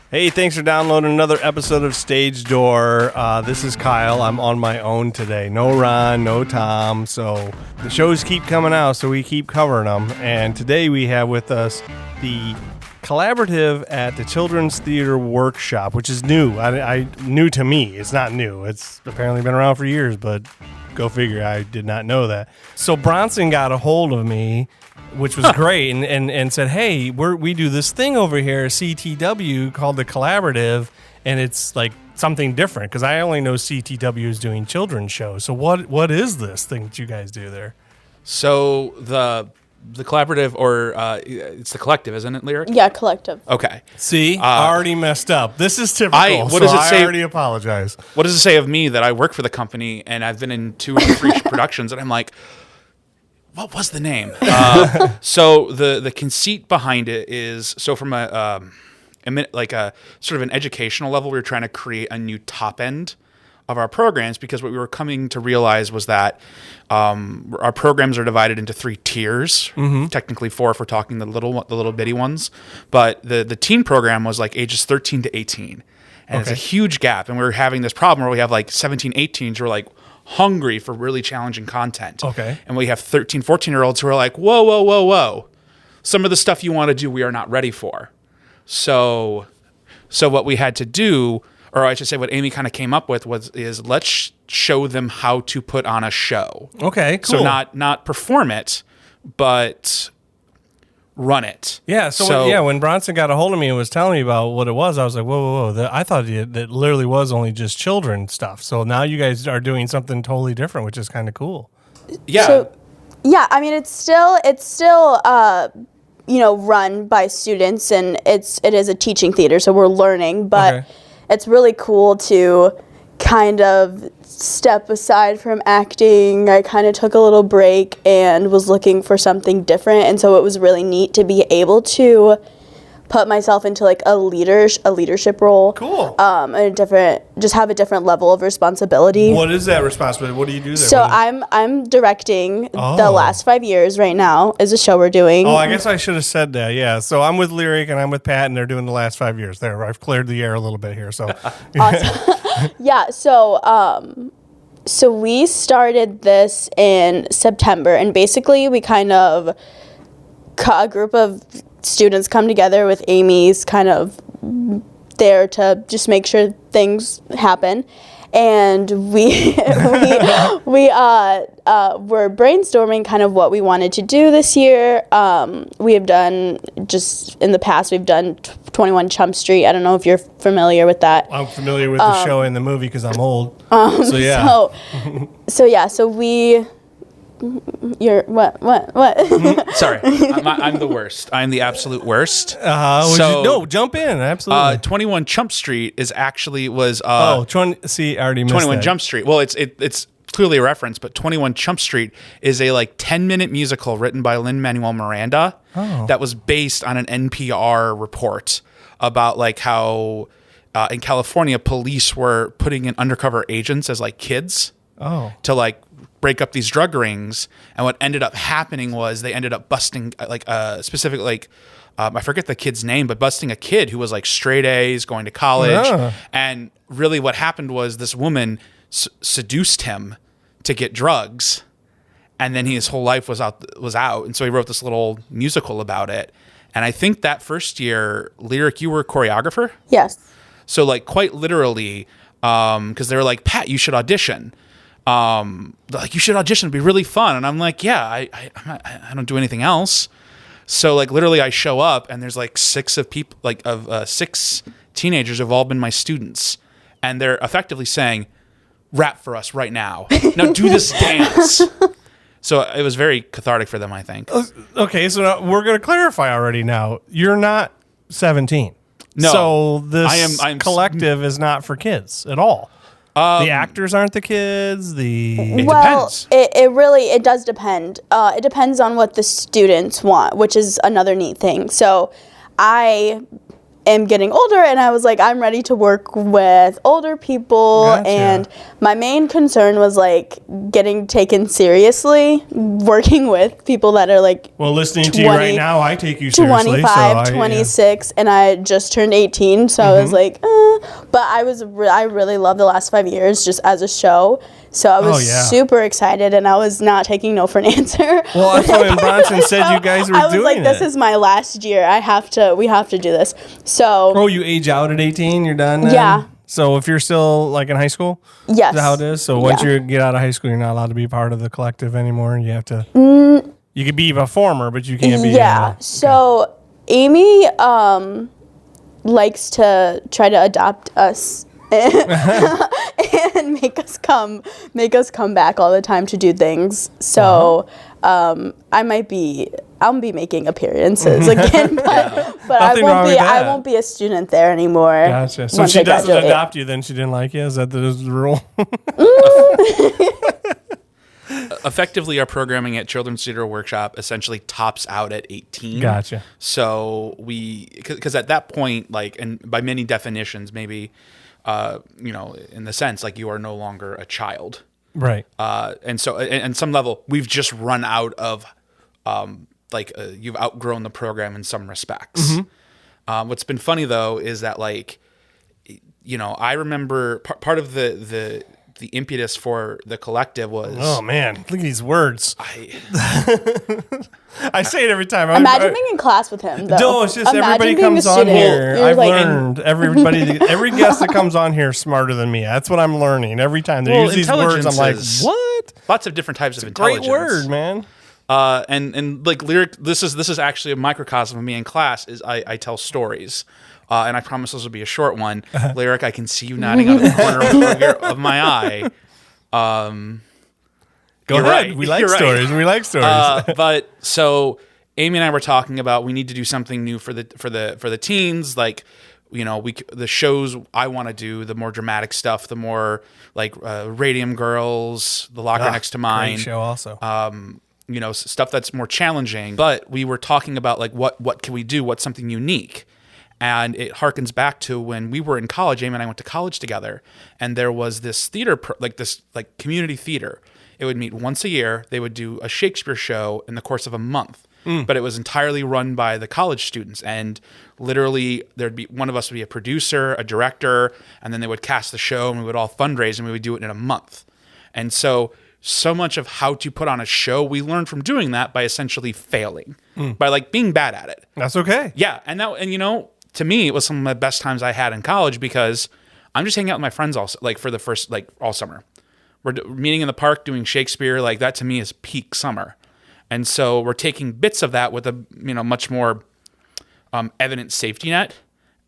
Hey, thanks for downloading another episode of Stage Door. This is Kyle. I'm on my own today. No Ron, no Tom. So the shows keep coming out, so we keep covering them. And today we have with us the collaborative at the Children's Theater Workshop, which is new. New to me. It's not new. It's apparently been around for years, but go figure. I did not know that. So Bronson got a hold of me, which was great, and said, hey, we do this thing over here, CTW, called the Collaborative, and it's like something different, because I only know CTW is doing children's shows. So what is this thing that you guys do there? So the Collaborative, or it's the Collective, isn't it, Lyric? Yeah, Collective. Okay. See, already messed up. This is typical, I already apologize. What does it say of me that I work for the company, and I've been in 2 or 3 productions, and I'm like, what was the name? So the conceit behind it is, so from a sort of an educational level, we were trying to create a new top end of our programs, because what we were coming to realize was that our programs are divided into 3 tiers, technically 4 if we're talking the little bitty ones, but the teen program was like ages 13 to 18, and it's a huge gap, and we were having this problem where we have like 17, 18s who are like hungry for really challenging content. Okay. And we have 13, 14-year-olds who are like, whoa. Some of the stuff you want to do, we are not ready for. So what we had to do, or I should say what Amy kind of came up with, is let's show them how to put on a show. Okay, cool. So not perform it, but run it. Yeah, so when Bronson got a hold of me and was telling me about what it was, I was like, whoa. I thought that literally was only just children stuff. So now you guys are doing something totally different, which is kind of cool. Yeah. So, yeah, I mean, it's still run by students, and it is a teaching theater, so we're learning, but it's really cool to kind of step aside from acting. I kind of took a little break and was looking for something different, and so it was really neat to be able to put myself into like a leadership role. Cool. And just have a different level of responsibility. What is that responsibility? What do you do there? So I'm directing the last 5 years right now is a show we're doing. Oh, I guess I should have said that. Yeah. So I'm with Lyric and I'm with Pat, and they're doing the last 5 years. There, I've cleared the air a little bit here. So awesome. Yeah. So we started this in September, and basically we kind of a group of students come together with Amy's kind of there to just make sure things happen, and we were brainstorming kind of what we wanted to do this year. We have done, just in the past, we've done 21 Chump Street. I don't know if you're familiar with that. I'm familiar with the show and the movie because I'm old. So yeah. So we. You're what? Sorry, I'm the worst. I'm the absolute worst. Jump in. Absolutely. 21 Chump Street was I already missed 21 that. Jump Street. Well, it's clearly a reference, but 21 Chump Street is a 10-minute musical written by Lin-Manuel Miranda that was based on an NPR report about how in California police were putting in undercover agents as kids to break up these drug rings, and what ended up happening was they ended up busting specific I forget the kid's name, but busting a kid who was straight A's, going to college, and really what happened was this woman seduced him to get drugs, and then his whole life was out, and so he wrote this little musical about it. And I think that first year, Lyric, you were a choreographer? Yes. So quite literally, because they were like, Pat, you should audition. You should audition, it'd be really fun. And I'm like, yeah, I don't do anything else. So literally I show up, and there's 6 of people, 6 teenagers who've all been my students, and they're effectively saying, rap for us right now. Now do this dance. So it was very cathartic for them, I think. Okay, so now we're going to clarify already now. You're not 17. No. So this collective is not for kids at all. The actors aren't the kids. It depends. It does depend. It depends on what the students want, which is another neat thing. So I am getting older, and I was like, I'm ready to work with older people. Gotcha. And my main concern was like getting taken seriously, working with people that are like listening to you right now, I take you seriously. 25, 26, and I just turned 18, so I was like, but I really loved the last 5 years just as a show. So I was super excited, and I was not taking no for an answer. Well, that's when Bronson said you guys were doing it. I was like, this is my last year. We have to do this. So. Oh, you age out at 18? You're done then? Yeah. So if you're still like in high school? Yes. Is that how it is? So once you get out of high school, you're not allowed to be part of the collective anymore. You have to. You could be a performer, but you can't be. Yeah. So Amy likes to try to adopt us. And make us come back all the time to do things. So I'll be making appearances again, but I won't be a student there anymore. Gotcha. So if she doesn't adopt you, then she didn't like you? Is that the rule? Effectively, our programming at Children's Theater Workshop essentially tops out at 18. Gotcha. So because at that point, like, and by many definitions, maybe, in the sense, like, you are no longer a child. Right. And so, and some level, we've just run out of, you've outgrown the program in some respects. What's been funny, though, is that, like, I remember part of the impetus for the collective was... Oh, man. Look at these words. I say it every time. Imagine being in class with him, though. No, it's just everybody comes on here. I've learned every guest that comes on here is smarter than me. That's what I'm learning every time. They use these words. I'm like, what? Lots of different types of intelligence. Great word, man. And like lyric, this is actually a microcosm of me in class. Is I tell stories. And I promise this will be a short one. Lyric, I can see you nodding out of the corner of my eye. Go ahead. Right. We like stories. We like stories. But so Amy and I were talking about we need to do something new for the teens. Like, the shows I want to do, the more dramatic stuff, the more like Radium Girls, The Locker Next to Mine. Great show also. Stuff that's more challenging. But we were talking about like what can we do? What's something unique? And it harkens back to when we were in college. Amy and I went to college together, and there was this theater, this community theater. It would meet once a year. They would do a Shakespeare show in the course of a month, but it was entirely run by the college students. And literally, there'd be one of us would be a producer, a director, and then they would cast the show, and we would all fundraise, and we would do it in a month. And so much of how to put on a show, we learned from doing that by essentially failing, by like being bad at it. That's okay. Yeah, to me, it was some of the best times I had in college because I'm just hanging out with my friends for the first all summer. We're meeting in the park doing Shakespeare. Like that to me is peak summer, and so we're taking bits of that with a much more evident safety net.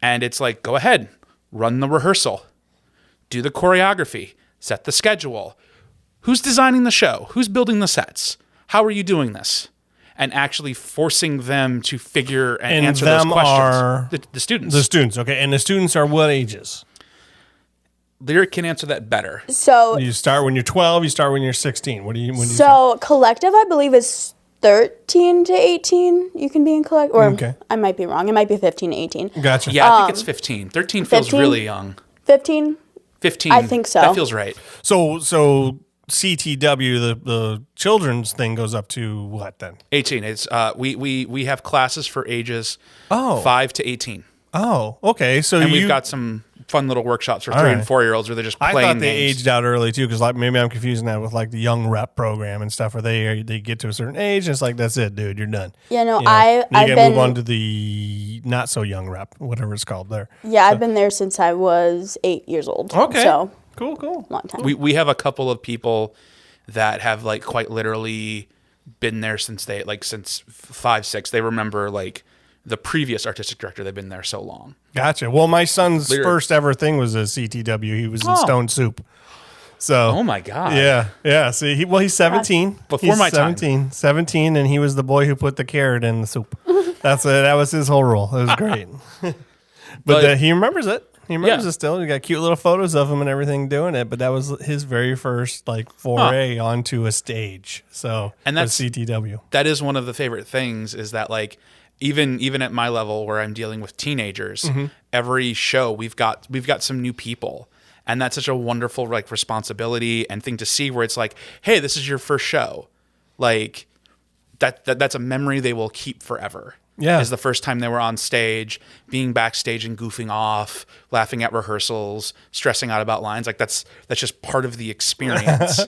And it's like, go ahead, run the rehearsal, do the choreography, set the schedule. Who's designing the show? Who's building the sets? How are you doing this? And actually forcing them to figure and answer those questions. The students. The students, okay. And the students are what ages? Lyric can answer that better. So you start when you're 12, you start when you're 16. When do you collective, I believe, is 13 to 18. You can be in collective. Or okay. I might be wrong. It might be 15 to 18. Gotcha. Yeah, I think it's 15. 13 feels really young. 15? 15. I think so. That feels right. So CTW, the children's thing goes up to what then? 18. It's we have classes for ages 5 to 18. Oh, okay. So we've got some fun little workshops for 3 and 4 years olds where they're just playing. I thought they games. aged out early too, because maybe I'm confusing that with like the young rep program and stuff, where they get to a certain age and it's like that's it, dude, you're done. Yeah, no, I've been move on to the not so young rep, whatever it's called there. Yeah, I've been there since I was 8 years old. Okay, so cool, long time. We have a couple of people that have like quite literally been there since 5, 6. They remember like the previous artistic director. They've been there so long. Gotcha. Well, my son's first ever thing was a CTW. He was in Stone Soup. So, oh my God. Yeah. See, he's 17. Before my time. 17, and he was the boy who put the carrot in the soup. That was his whole role. It was great. but he remembers it. He remembers it still. He got cute little photos of him and everything doing it. But that was his very first foray onto a stage. So, and that's CTW. That is one of the favorite things is that even at my level where I'm dealing with teenagers, every show we've got some new people. And that's such a wonderful like responsibility and thing to see where it's like, hey, this is your first show. Like that's a memory they will keep forever. Yeah. Is the first time they were on stage, being backstage and goofing off, laughing at rehearsals, stressing out about lines. Like that's just part of the experience.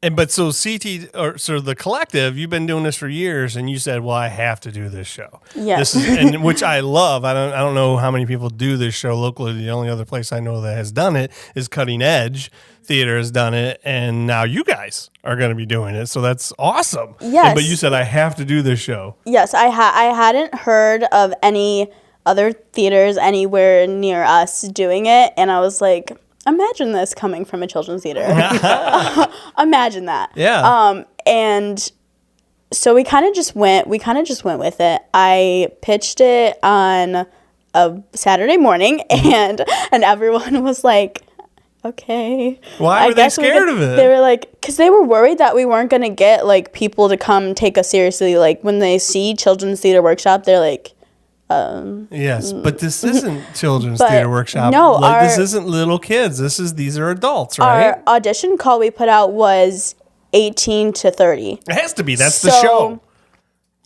But so the collective, you've been doing this for years, and you said, "Well, I have to do this show." Yes. And which I love. I don't know how many people do this show locally. The only other place I know that has done it is Cutting Edge Theater has done it, and now you guys are going to be doing it. So that's awesome. Yes. But you said I have to do this show. Yes, I hadn't heard of any other theaters anywhere near us doing it, and I was like, imagine this coming from a children's theater. Imagine that. Yeah. And so we kind of just went with it. I pitched it on a Saturday morning, and everyone was like, okay. Why were they scared of it? They were like, because they were worried that we weren't going to get like people to come take us seriously. Like when they see Children's Theater Workshop, they're like, yes, but this isn't Children's But Theater Workshop. no, this isn't little kids. These are adults, right? Our audition call we put out was 18 to 30. It has to be. That's the So, show.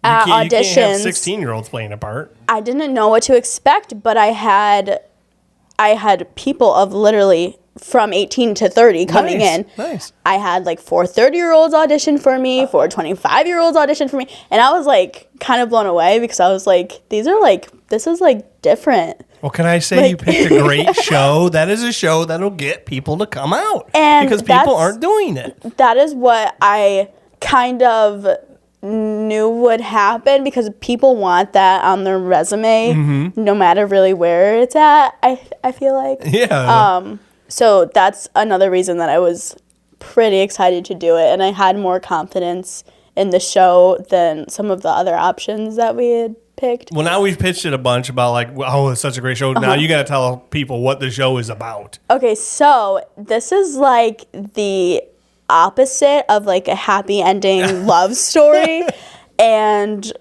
At You can't have auditions, 16-year-olds playing a part. I didn't know what to expect, but I had people of literally from 18 to 30 coming in. Nice. I had like 4 30-year-olds audition for me, 4 25-year-olds audition for me, and I was like kind of blown away because I was like, this is like different. Well, can I say you picked a great show? That is a show that'll get people to come out And because people aren't doing it. That is what I kind of knew would happen because people want that on their resume, no matter really where it's at. I feel like. Yeah. So that's another reason that I was pretty excited to do it, and I had more confidence in the show than some of the other options that we had picked. Well, now we've pitched it a bunch about like, oh, it's such a great show. Now you got to tell people what the show is about. Okay, so this is like the opposite of like a happy ending love story, and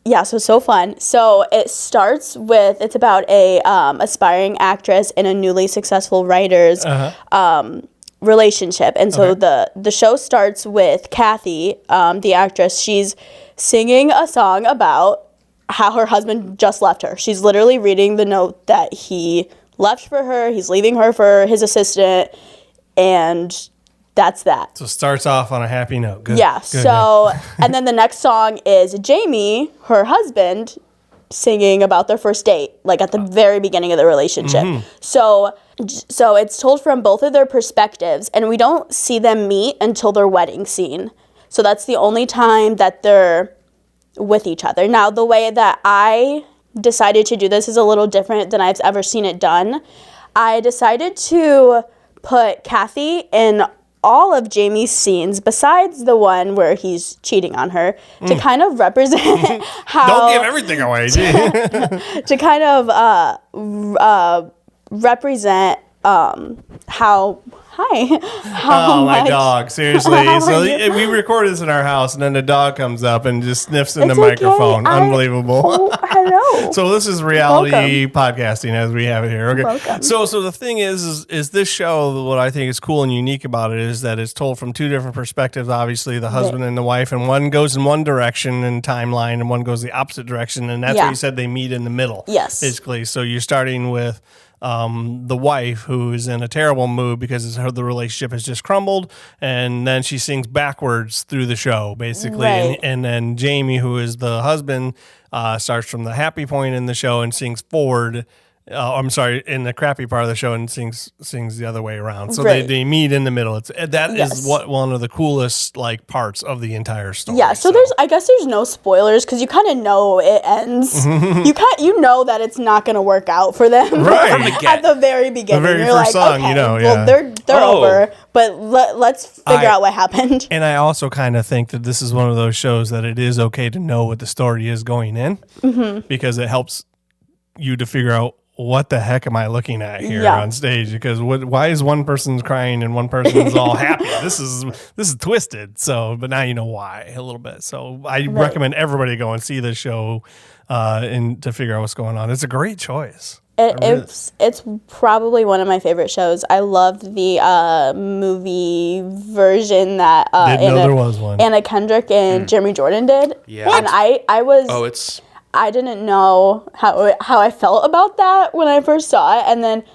yeah, so fun. So it starts with, it's about a aspiring actress and a newly successful writer's relationship. And so the show starts with Cathy, the actress. She's singing a song about how her husband just left her. She's literally reading the note that he left for her. He's leaving her for his assistant, and that's that. So it starts off on a happy note. Good. Yeah. Good, So, and then the next song is Jamie, her husband, singing about their first date, like at the very beginning of the relationship. So it's told from both of their perspectives, and we don't see them meet until their wedding scene. So that's the only time that they're with each other. Now, the way that I decided to do this is a little different than I've ever seen it done. I decided to put Cathy in all of Jamie's scenes besides the one where he's cheating on her to kind of represent how... Don't give everything away. to kind of represent how... Hi. Oh, my dog. Seriously. So we record this in our house, and then the dog comes up and just sniffs in the microphone. Unbelievable. Oh, hello. So this is reality podcasting as we have it here. Okay. Welcome. So the thing is this show, what I think is cool and unique about it is that it's told from two different perspectives, obviously, the husband and the wife, and one goes in one direction in timeline and one goes the opposite direction, and that's what you said they meet in the middle. Yes. Basically. So you're starting with the wife who is in a terrible mood because the relationship has just crumbled, and then she sings backwards through the show, basically. Right. And then Jamie, who is the husband, starts from the happy point in the show and sings forward. In the crappy part of the show and sings the other way around. So they meet in the middle. That is what one of the coolest like parts of the entire story. Yeah, so I guess there's no spoilers because you kind of know it ends. You know that it's not going to work out for them at the very beginning. The very You're first like, song, okay, well, they're over, but let's figure out what happened. And I also kind of think that this is one of those shows that it is okay to know what the story is going in because it helps you to figure out what the heck am I looking at here Yeah. on stage? Because why is one person's crying and one person's all happy? This is twisted. So, but now you know why a little bit. So I recommend everybody go and see this show and to figure out what's going on. It's a great choice. It's probably one of my favorite shows. I love the movie version that Didn't know there was one. Anna Kendrick and Jeremy Jordan did. Yeah. And I was I didn't know how I felt about that when I first saw it, and then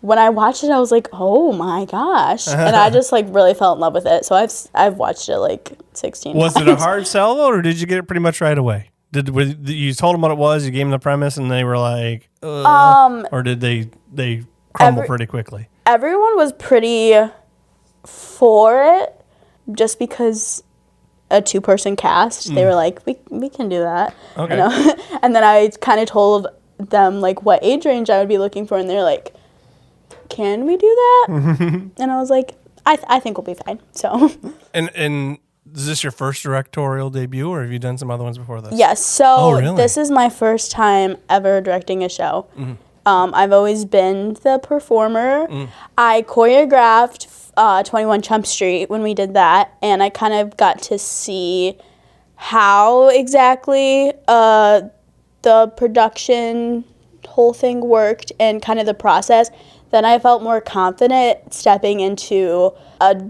when I watched it, I was like, oh my gosh, and I just like really fell in love with it. So I've watched it like 16 times. Was it a hard sell though, or did you get it pretty much right away? You told them what it was, you gave them the premise, and they were like, or did they crumble pretty quickly? Everyone was pretty for it, just because a 2-person cast. They were like, we can do that. Okay. You know? And then I kind of told them like what age range I would be looking for, and they're like, can we do that? And I was like, I think we'll be fine. So. And is this your first directorial debut, or have you done some other ones before this? Yes. So really? This is my first time ever directing a show. I've always been the performer. I choreographed 21 Chump Street when we did that, and I kind of got to see how exactly the production whole thing worked and kind of the process. Then I felt more confident stepping into a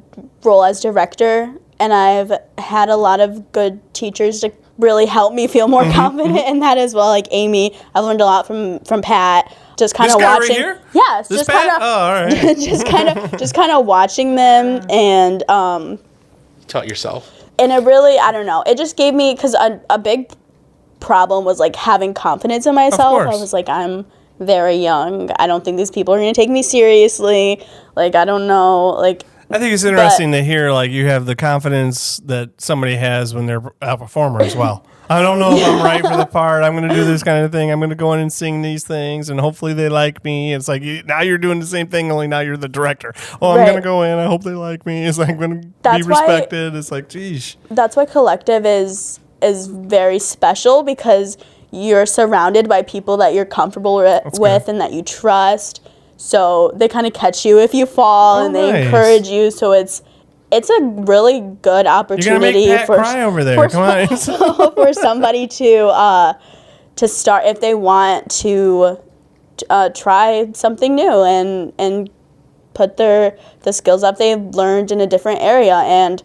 role as director, and I've had a lot of good teachers to really help me feel more confident in that as well. Like Amy, I learned a lot from Pat. Just kind of watching. Right here? Yes, this just Pat? kind of. Oh, all right. just kind of watching them, and Taught yourself. and it really, I don't know, it just gave me, because a big problem was like having confidence in myself. I was like, I'm very young. I don't think these people are going to take me seriously. Like, I don't know. Like, I think it's interesting to hear like you have the confidence that somebody has when they're a performer as well. I don't know if I'm right for the part. I'm going to do this kind of thing. I'm going to go in and sing these things, and hopefully they like me. It's like now you're doing the same thing, only now you're the director. Oh, I'm going to go in. I hope they like me. It's like I'm going to be respected. It's like, geez. That's why Collective is very special, because you're surrounded by people that you're comfortable with and that you trust. So they kind of catch you if you fall, and they encourage you. So it's a really good opportunity. You're gonna make Pat cry over there. Come on. For somebody to start, if they want to try something new and put the skills up they've learned in a different area. And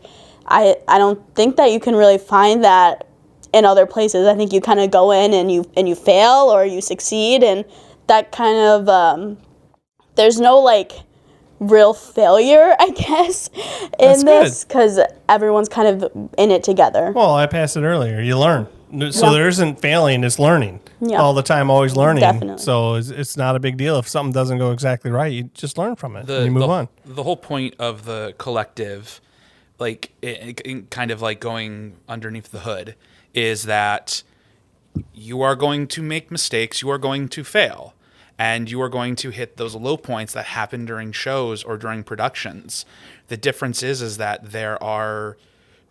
I don't think that you can really find that in other places. I think you kind of go in and you fail or you succeed, and that kind of there's no like real failure, I guess, in this, because everyone's kind of in it together. Well, I passed it earlier. You learn. So there isn't failing, it's learning. All the time, always learning. Definitely. So it's not a big deal. If something doesn't go exactly right, you just learn from it and you move on. The whole point of the collective, like it kind of like going underneath the hood, is that you are going to make mistakes, you are going to fail, and you are going to hit those low points that happen during shows or during productions. The difference is that there are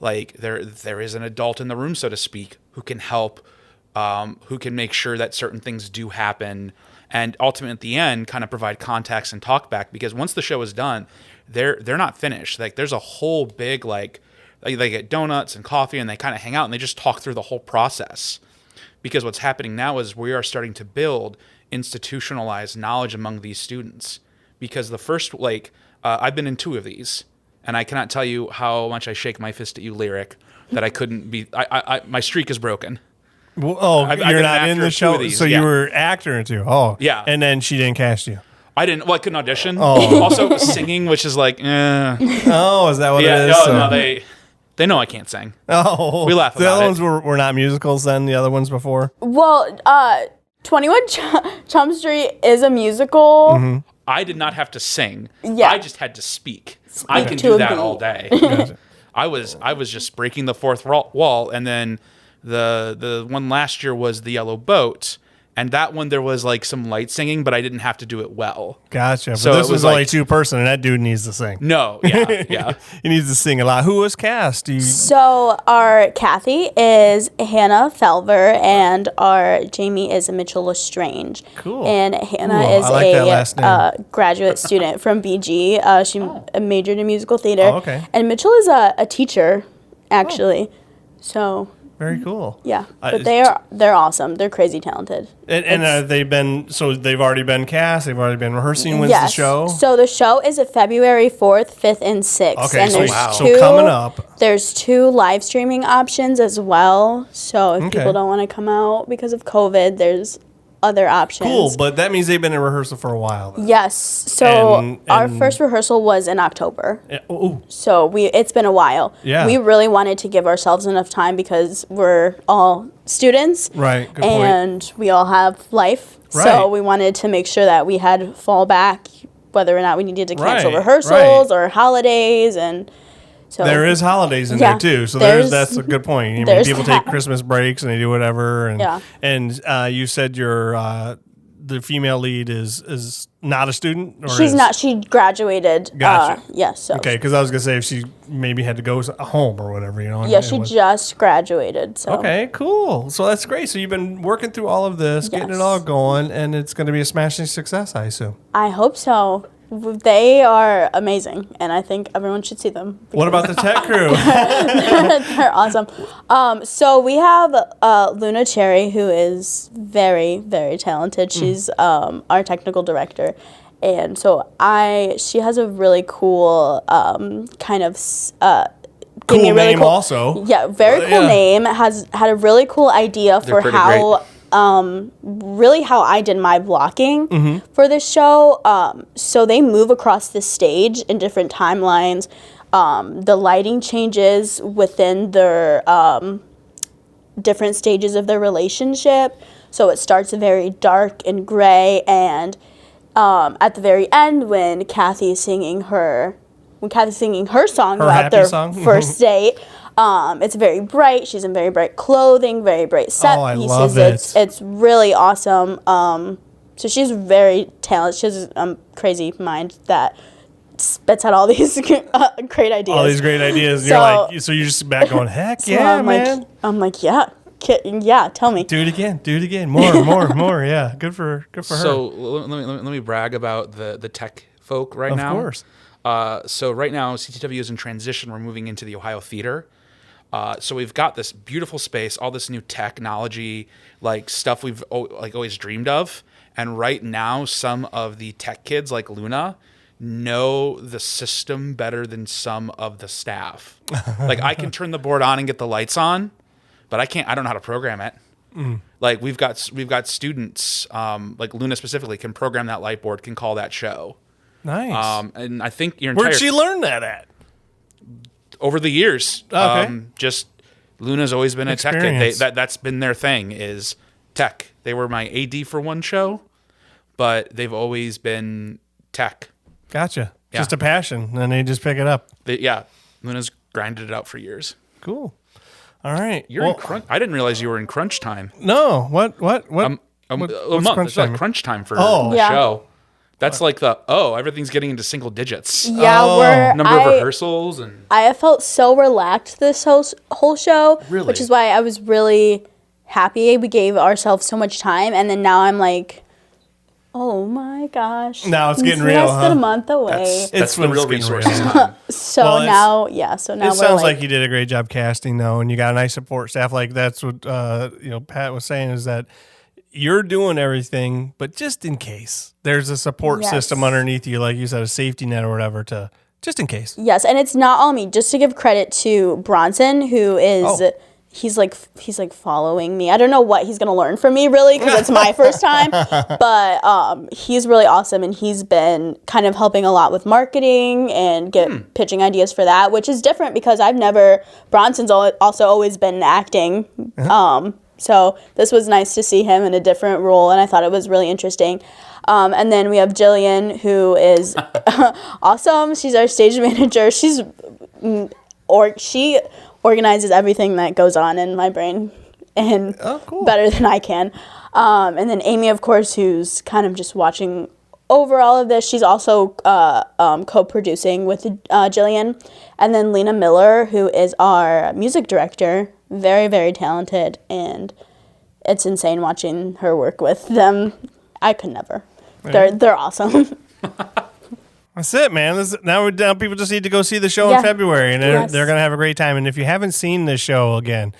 like there is an adult in the room, so to speak, who can help, who can make sure that certain things do happen, and ultimately at the end kind of provide context and talk back, because once the show is done, they're not finished. Like there's a whole big like they get donuts and coffee and they kind of hang out and they just talk through the whole process. Because what's happening now is we are starting to build institutionalized knowledge among these students. Because the first, I've been in 2 of these, and I cannot tell you how much I shake my fist at you, Lyric, that I couldn't be. My streak is broken. Well, you're not in the show, so you were actor in 2. Oh, yeah. And then she didn't cast you. I didn't. Well, I couldn't audition. Oh. Also, singing, which is like, Oh, is that what it is? No, they know I can't sing. Oh, we laugh about it. The other ones were not musicals then. The other ones before. Well, 21 Chump Street is a musical. Mm-hmm. I did not have to sing. Yeah. I just had to speak. I can do that all day. Gotcha. I was just breaking the fourth wall, and then the one last year was the Yellow Boat, And that one, there was like some light singing, but I didn't have to do it well. Gotcha. But So this it was was only like- 2-person, and that dude needs to sing. No, yeah. He needs to sing a lot. Who was cast? So our Cathy is Hanna Felver, and our Jamie is Mitchell LeStrange. Cool. And Hanna Cool. is I like that last name. graduate student from BG. She majored in musical theater. Oh, okay. And Mitchell is a teacher, actually. So Very cool. yeah, but they're awesome. They're crazy talented. And they've already been cast. They've already been rehearsing. When's the show? So the show is February 4th, 5th, and 6th. Okay, and so there's wow. So coming up. There's 2 live streaming options as well. So if people don't want to come out because of COVID, there's other options. Cool, but that means they've been in rehearsal for a while. Then. Yes. So our first rehearsal was in October. Yeah. Ooh. So it's been a while. Yeah. We really wanted to give ourselves enough time because we're all students. Right. Good and point. we all have life. Right. So we wanted to make sure that we had fallback, whether or not we needed to cancel Right, rehearsals or holidays. And so there is holidays in Yeah, there too, so that's a good point. I mean, there's people that. take Christmas breaks and they do whatever. And Yeah. and you said the female lead is not a student, or she's is? not. She graduated. Gotcha. Yes. So Okay, because I was gonna say if she maybe had to go home or whatever, you know. yeah, she just graduated. So Okay, cool. So that's great. So you've been working through all of this, getting it Yes. all going, and it's going to be a smashing success, I assume. I hope so. They are amazing, and I think everyone should see them. What about the tech crew? They're awesome. So we have Luna Cherry, who is very, very talented. She's our technical director. And so she has a really cool kind of... Cool gave me a really name also. Yeah, very cool Yeah. name. Had a really cool idea for pretty how... really how I did my blocking Mm-hmm. for this show. So they move across the stage in different timelines. The lighting changes within their different stages of their relationship. So it starts very dark and gray, and at the very end, when Cathy's singing her song Her about happy their song? first date. It's very bright. She's in very bright clothing, very bright set Oh, I pieces. love it. It's really awesome. So she's very talented. She has a crazy mind that spits out all these great ideas. All these great ideas. So- So you're just back going, heck So yeah, I'm man. like, yeah, tell me. Do it again. More. Yeah, good for her. So let me brag about the tech folk right Of now. course. So right now, CTW is in transition. We're moving into the Ohio Theater. So we've got this beautiful space, all this new technology, like stuff we've always dreamed of. And right now, some of the tech kids, like Luna, know the system better than some of the staff. Like I can turn the board on and get the lights on, but I don't know how to program it. Like we've got students, like Luna specifically, can program that light board, can call that show. Nice. And I think your entire Where'd she learn that at? over the years. Okay. Just Luna's always been a tech kid. Experience. That's been their thing is tech. They were my AD for one show, but they've always been tech. Gotcha. Yeah. Just a passion, and they just pick it up. Luna's grinded it out for years. Cool. All right. You're in crunch. I didn't realize you were in crunch time. No. What? A what's month. crunch It's like time? crunch time for Oh. the Yeah. show. That's like everything's getting into single digits. Yeah, Oh. Number of rehearsals and I have felt so relaxed this whole show, Really? which is why I was really happy we gave ourselves so much time, and then now I'm like, oh my gosh, Now it's getting real, less than huh? a month away. that's the when real it's getting resources real. time. So Well, now It we're sounds like like you did a great job casting, though, and you got a nice support staff. Like that's what Pat was saying is that you're doing everything, but just in case there's a support Yes. system underneath you, like you said, a safety net or whatever, to just in case. yes, and it's not all me. Just to give credit to Bronson, who is. Oh. He's like following me. I don't know what he's gonna learn from me really because it's my first time, but he's really awesome and he's been kind of helping a lot with marketing and pitching ideas for that, which is different because Bronson's also always been acting. So this was nice to see him in a different role, and I thought it was really interesting. And then we have Jillian, who is awesome. She's our stage manager. She organizes everything that goes on in my brain and better than I can. And then Amy, of course, who's kind of just watching over all of this. She's also co-producing with Jillian. And then Lena Miller, who is our music director, very, very talented, and it's insane watching her work with them. I could never. They're awesome. That's it, man. Now people just need to go see the show in February, and they're going to have a great time. And if you haven't seen this show, again,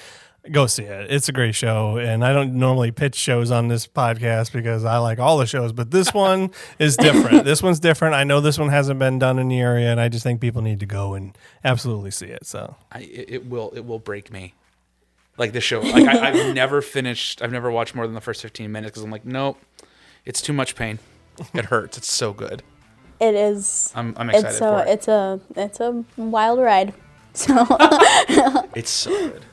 go see it. It's a great show, and I don't normally pitch shows on this podcast because I like all the shows, but this one is different. This one's different. I know this one hasn't been done in the area, and I just think people need to go and absolutely see it. So it will break me. Like the show, like I've never watched more than the first 15 minutes because I'm like, nope, it's too much pain. It hurts. It's so good. It is. I'm excited for it. It's a wild ride. So it's so good.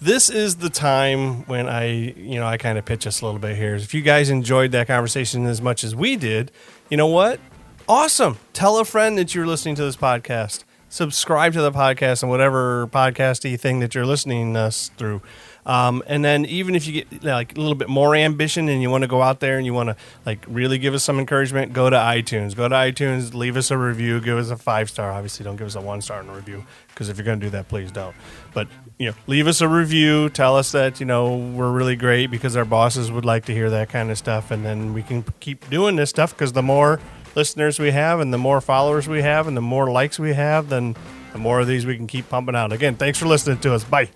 This is the time when I kind of pitch us a little bit here. If you guys enjoyed that conversation as much as we did, you know what? Awesome. Tell a friend that you're listening to this podcast. Subscribe to the podcast on whatever podcasty thing that you're listening us through. And then even if you get like a little bit more ambition and you want to go out there and you want to like really give us some encouragement, go to iTunes. Go to iTunes, leave us a review, give us a 5-star. Obviously, don't give us a 1-star in a review because if you're going to do that, please don't. But leave us a review. Tell us that we're really great because our bosses would like to hear that kind of stuff, and then we can keep doing this stuff because the more listeners we have and the more followers we have and the more likes we have, then the more of these we can keep pumping out. Again, thanks for listening to us. Bye.